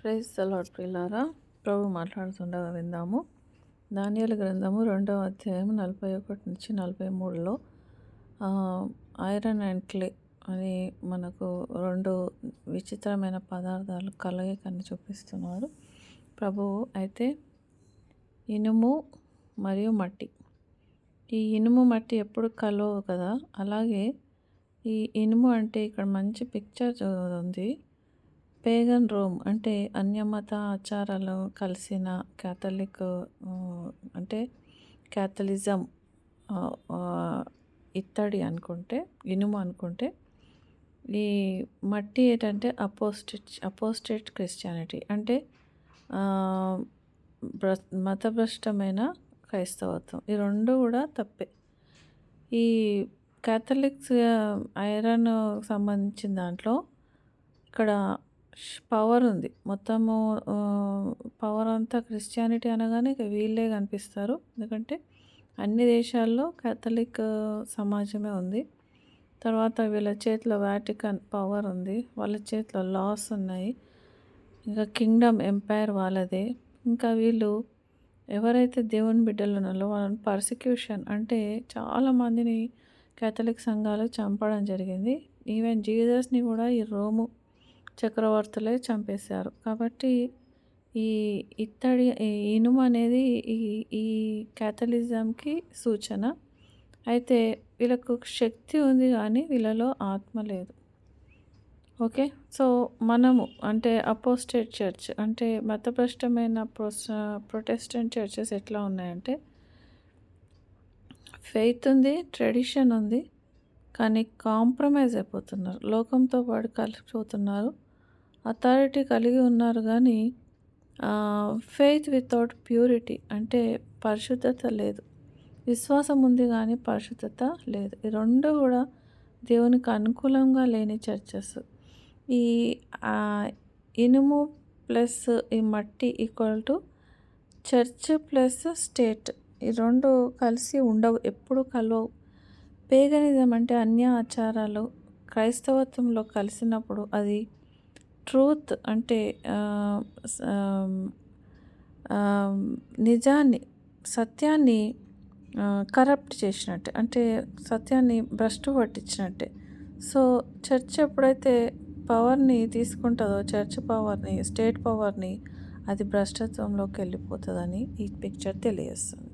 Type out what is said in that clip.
Praise the lord ప్రియులారా, ప్రభు మాట్లాడుతుండగా విందాము. దానియేలు గ్రంథము 2వ అధ్యాయం 41 నుంచి 43లో ఐరన్ అండ్ క్లే అని మనకు రెండు విచిత్రమైన పదార్థాలు కలయికని చూపిస్తున్నారు ప్రభువు. అయితే ఇనుము మరియు మట్టి, ఈ ఇనుము మట్టి ఎప్పుడు కలవు కదా, అలాగే ఈ ఇనుము అంటే ఇక్కడ మంచి పిక్చర్ ఉంది. పేగన్ రోమ్ అంటే అన్యమత ఆచారాలు కలిసిన క్యాథలిక్, అంటే క్యాథలిజం ఇత్తడి అనుకుంటే, ఇనుము అనుకుంటే, ఈ మట్టి ఏంటంటే అపోస్టేట్ క్రిస్టియానిటీ అంటే మతభ్రష్టమైన క్రైస్తవత్వం. ఈ రెండు కూడా తప్పే. ఈ క్యాథలిక్స్ ఐరన్ సంబంధించిన దాంట్లో ఇక్కడ పవర్ ఉంది. మొత్తము పవర్ అంతా క్రిస్టియానిటీ అనగానే ఇక వీళ్ళే కనిపిస్తారు. ఎందుకంటే అన్ని దేశాల్లో క్యాథలిక్ సమాజమే ఉంది. తర్వాత వీళ్ళ చేతిలో వాటికన్ పవర్ ఉంది, వాళ్ళ చేతిలో లాస్ ఉన్నాయి, ఇంకా కింగ్డమ్ ఎంపైర్ వాళ్ళదే. ఇంకా వీళ్ళు ఎవరైతే దేవుని బిడ్డలు ఉన్నారో వాళ్ళని పర్సిక్యూషన్ అంటే చాలామందిని క్యాథలిక్ సంఘాలు చంపడం జరిగింది. ఈవెన్ జీసస్ని కూడా ఈ రోము చక్రవర్తులే చంపేశారు. కాబట్టి ఈ ఇత్తడి ఇనుము అనేది ఈ క్యాథలిజంకి సూచన. అయితే వీళ్ళకు శక్తి ఉంది కానీ వీళ్ళలో ఆత్మ లేదు. ఓకే, సో మనము అంటే అపోస్టేట్ చర్చ్ అంటే మతభ్రష్టమైన ప్రొటెస్టెంట్ చర్చెస్ ఎట్లా ఉన్నాయంటే ఫెయిత్ ఉంది, ట్రెడిషన్ ఉంది, కానీ కాంప్రమైజ్ అయిపోతున్నారు, లోకంతో పాటు కలిసిపోతున్నారు. అథారిటీ కలిగి ఉన్నారు కానీ ఫెయిత్ వితౌట్ ప్యూరిటీ అంటే పరిశుద్ధత లేదు. విశ్వాసం ఉంది కానీ పరిశుద్ధత లేదు. ఈ రెండు కూడా దేవునికి అనుకూలంగా లేని చర్చెస్. ఈ ఇనుము ప్లస్ ఈ మట్టి equal to church plus state. ఈ రెండు కలిసి ఉండవు, ఎప్పుడు కలవవు. పేగనిజం అంటే అన్య ఆచారాలు క్రైస్తవత్వంలో కలిసినప్పుడు అది ట్రూత్ అంటే నిజాన్ని, సత్యాన్ని కరప్ట్ చేసినట్టే, అంటే సత్యాన్ని భ్రష్టు పట్టించినట్టే. సో చర్చ్ ఎప్పుడైతే పవర్ని తీసుకుంటుందో, చర్చ్ పవర్ని, స్టేట్ పవర్ని, అది భ్రష్టత్వంలోకి వెళ్ళిపోతుందని ఈ పిక్చర్ తెలియజేస్తుంది.